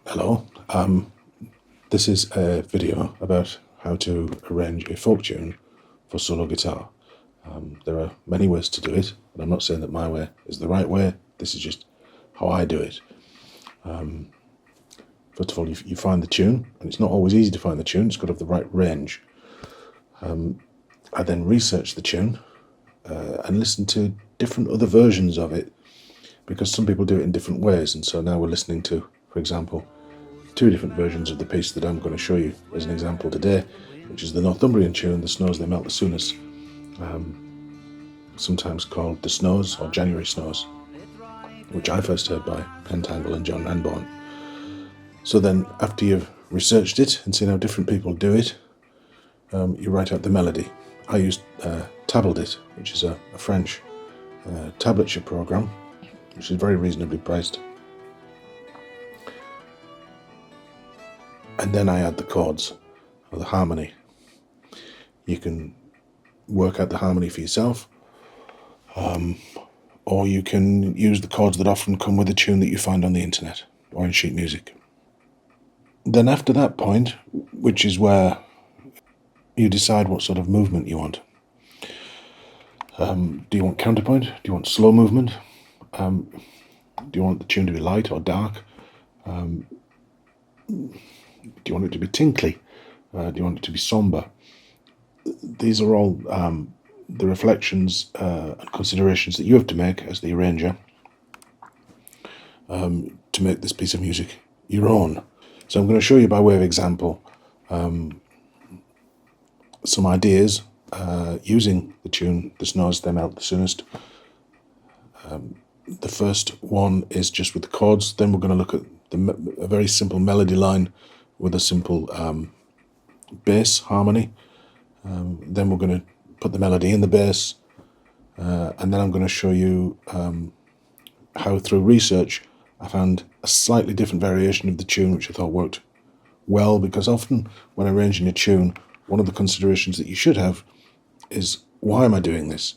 Hello, this is a video about how to arrange a folk tune for solo guitar. There are many ways to do it, and I'm not saying that my way is the right way. This is just how I do it. First of all, you find the tune, and it's not always easy to find the tune. It's got to have the right range. I then research the tune and listen to different other versions of it, because some people do it in different ways, and so now we're listening to, for example, two different versions of the piece that I'm going to show you as an example today, which is the Northumbrian tune, The Snows They Melt the Soonest, sometimes called The Snows or January Snows, which I first heard by Pentangle and John Ranborn. So then, after you've researched it and seen how different people do it, you write out the melody. I used Tabledit, which is a French tablature program, which is very reasonably priced. And then I add the chords, or the harmony. You can work out the harmony for yourself, or you can use the chords that often come with a tune that you find on the internet or in sheet music. Then after that point, which is where you decide what sort of movement you want. Do you want counterpoint? Do you want slow movement? Do you want the tune to be light or dark? Do you want it to be tinkly? Do you want it to be somber? These are all the reflections and considerations that you have to make as the arranger to make this piece of music your own. So I'm going to show you by way of example some ideas using the tune The Snows They Melt the Soonest. The first one is just with the chords. Then we're going to look at a very simple melody line with a simple bass harmony. Then we're going to put the melody in the bass, and then I'm going to show you how through research I found a slightly different variation of the tune which I thought worked well, because often when arranging a tune, one of the considerations that you should have is, why am I doing this?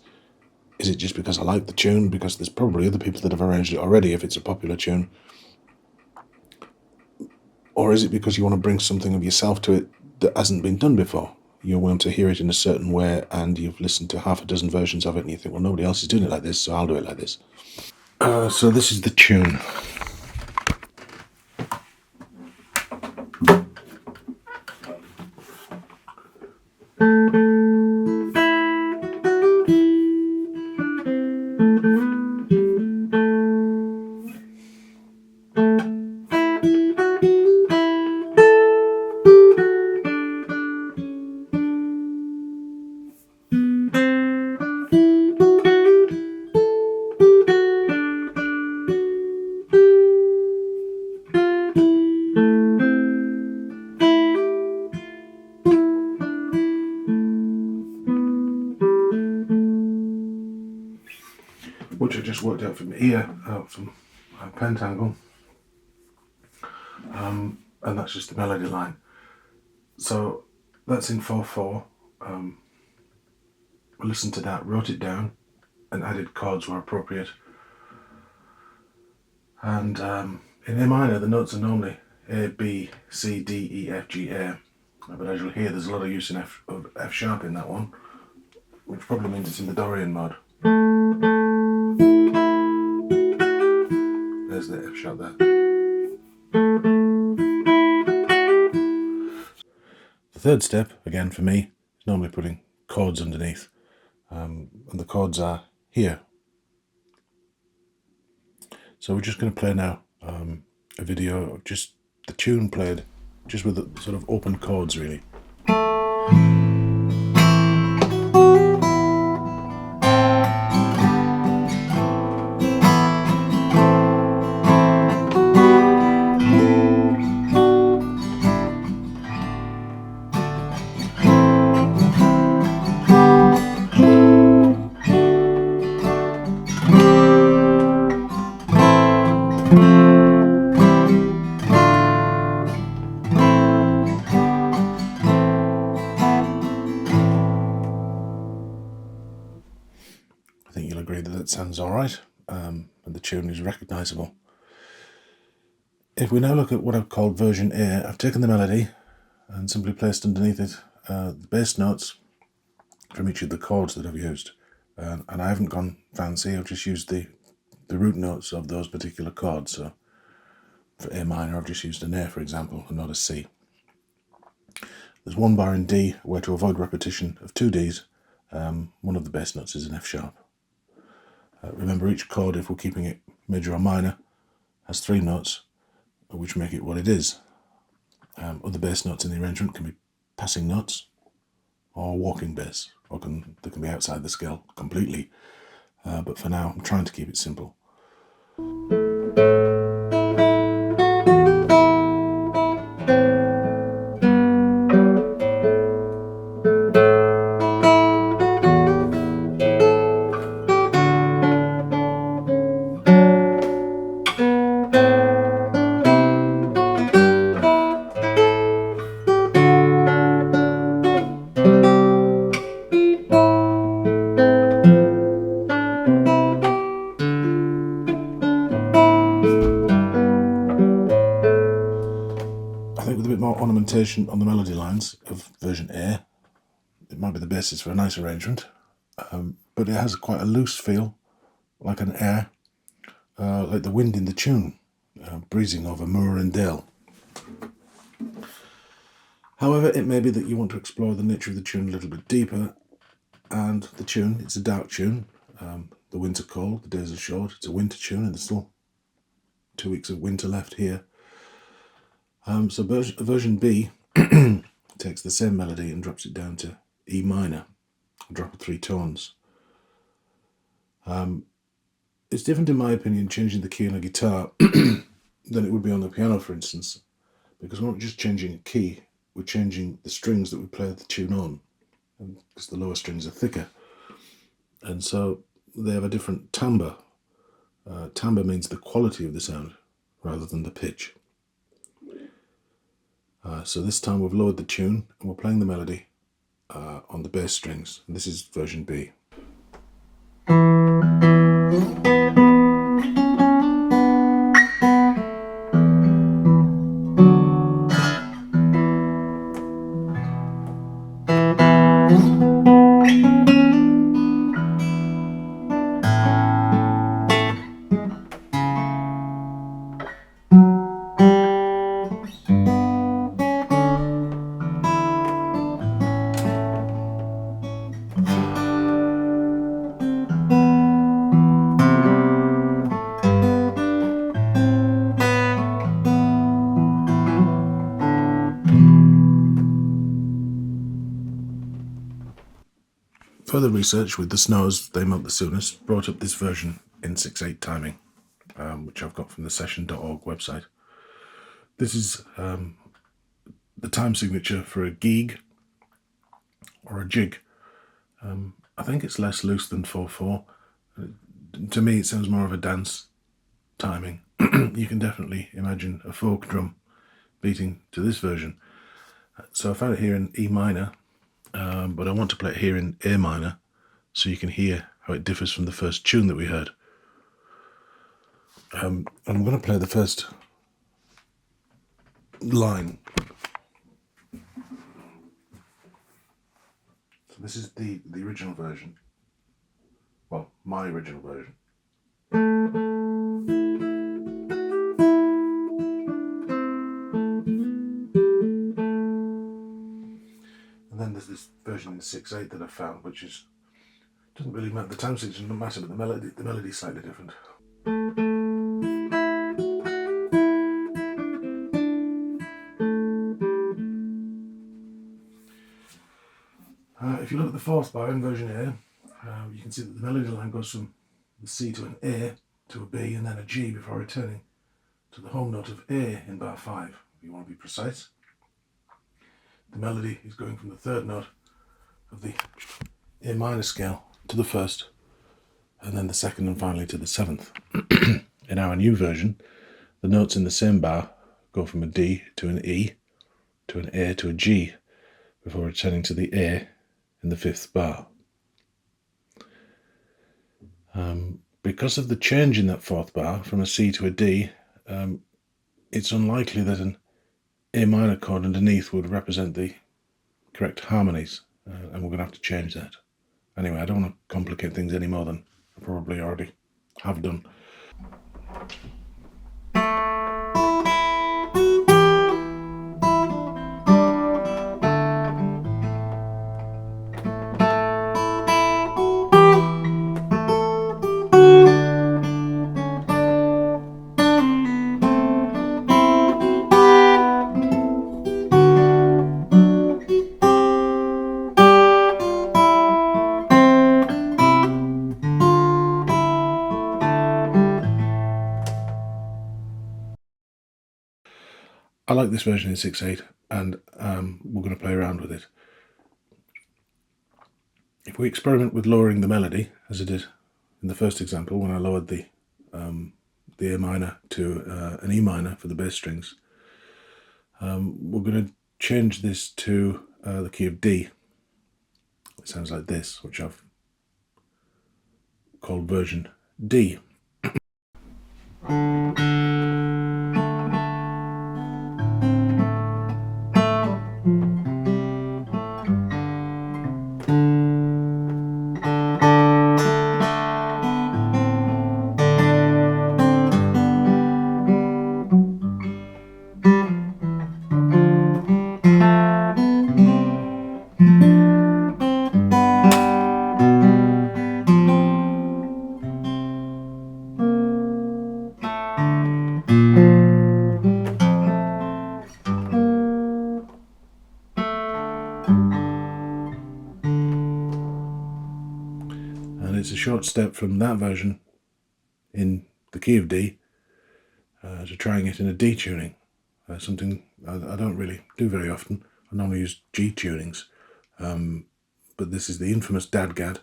Is it just because I like the tune? Because there's probably other people that have arranged it already if it's a popular tune. Or is it because you want to bring something of yourself to it that hasn't been done before? You want to hear it in a certain way, and you've listened to half a dozen versions of it, and you think, well, nobody else is doing it like this, so I'll do it like this. So this is the tune. Which I just worked out from ear, from Pentangle, and that's just the melody line. So that's in 4/4. I listened to that, wrote it down, and added chords where appropriate. And in A minor, the notes are normally A, B, C, D, E, F, G, A. But as you'll hear, there's a lot of use of F sharp in that one, which probably means it's in the Dorian mode. There's the F sharp there. The third step, again for me, is normally putting chords underneath. And the chords are here. So we're just going to play now a video of just the tune played, just with the sort of open chords really. I think you'll agree that that sounds all right, and the tune is recognisable. If we now look at what I've called version A, I've taken the melody and simply placed underneath it the bass notes from each of the chords that I've used. And I haven't gone fancy, I've just used the root notes of those particular chords. So for A minor, I've just used an A, for example, and not a C. There's one bar in D where, to avoid repetition of two Ds, one of the bass notes is an F sharp. Remember, each chord, if we're keeping it major or minor, has three notes, which make it what it is. Other bass notes in the arrangement can be passing notes or walking bass, or they can be outside the scale completely. But for now, I'm trying to keep it simple. I think with a bit more ornamentation on the melody lines of version A, it might be the basis for a nice arrangement, but it has quite a loose feel, like an air, like the wind in the tune, breezing over moor and dale. However, it may be that you want to explore the nature of the tune a little bit deeper, and the tune, it's a dark tune. The winds are cold, the days are short, it's a winter tune, and there's still 2 weeks of winter left here. So version B takes the same melody and drops it down to E minor, a drop of 3 tones. It's different, in my opinion, changing the key on a guitar than it would be on the piano, for instance, because we're not just changing a key, we're changing the strings that we play the tune on, because the lower strings are thicker, and so they have a different timbre. Timbre means the quality of the sound rather than the pitch. So this time we've lowered the tune and we're playing the melody on the bass strings. And this is version B. Further research with the snows they melt the soonest brought up this version in 6/8 timing, which I've got from the session.org website. This is the time signature for a gig or a jig. I think it's less loose than 4/4. To me, it sounds more of a dance timing. You can definitely imagine a folk drum beating to this version. So I found it here in E minor, but I want to play it here in A minor so you can hear how it differs from the first tune that we heard. And I'm going to play the first line. So this is the original version. Well, my original version. And then there's this version in 6/8 that I found, which doesn't really matter. The time signature doesn't matter, but the melody's slightly different. If you look at the fourth bar in version A, you can see that the melody line goes from the C to an A to a B and then a G before returning to the home note of A in bar 5, if you want to be precise. The melody is going from the third note of the A minor scale to the first, and then the second and finally to the seventh. In our new version, the notes in the same bar go from a D to an E to an A to a G before returning to the A in the fifth bar. Because of the change in that fourth bar from a C to a D, it's unlikely that an A minor chord underneath would represent the correct harmonies, and we're going to have to change that. Anyway, I don't want to complicate things any more than I probably already have done. I like this version in 6/8, and we're going to play around with it. If we experiment with lowering the melody, as I did in the first example when I lowered the A minor to an E minor for the bass strings, we're going to change this to the key of D. It sounds like this, which I've called version D. And it's a short step from that version in the key of D to trying it in a D tuning, something I don't really do very often. I normally use G tunings, but this is the infamous DADGAD,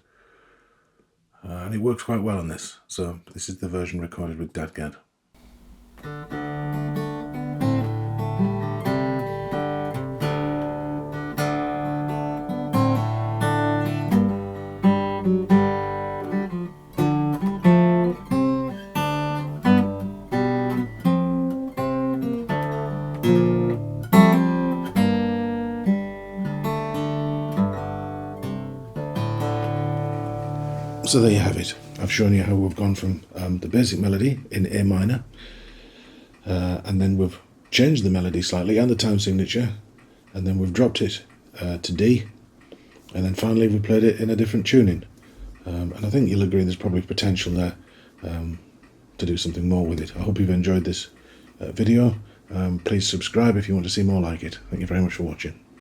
and it works quite well on this. So this is the version recorded with DADGAD. So there you have it. I've shown you how we've gone from the basic melody in A minor, and then we've changed the melody slightly and the time signature, and then we've dropped it to D, and then finally we played it in a different tuning. And I think you'll agree there's probably potential there to do something more with it. I hope you've enjoyed this video. Please subscribe if you want to see more like it. Thank you very much for watching.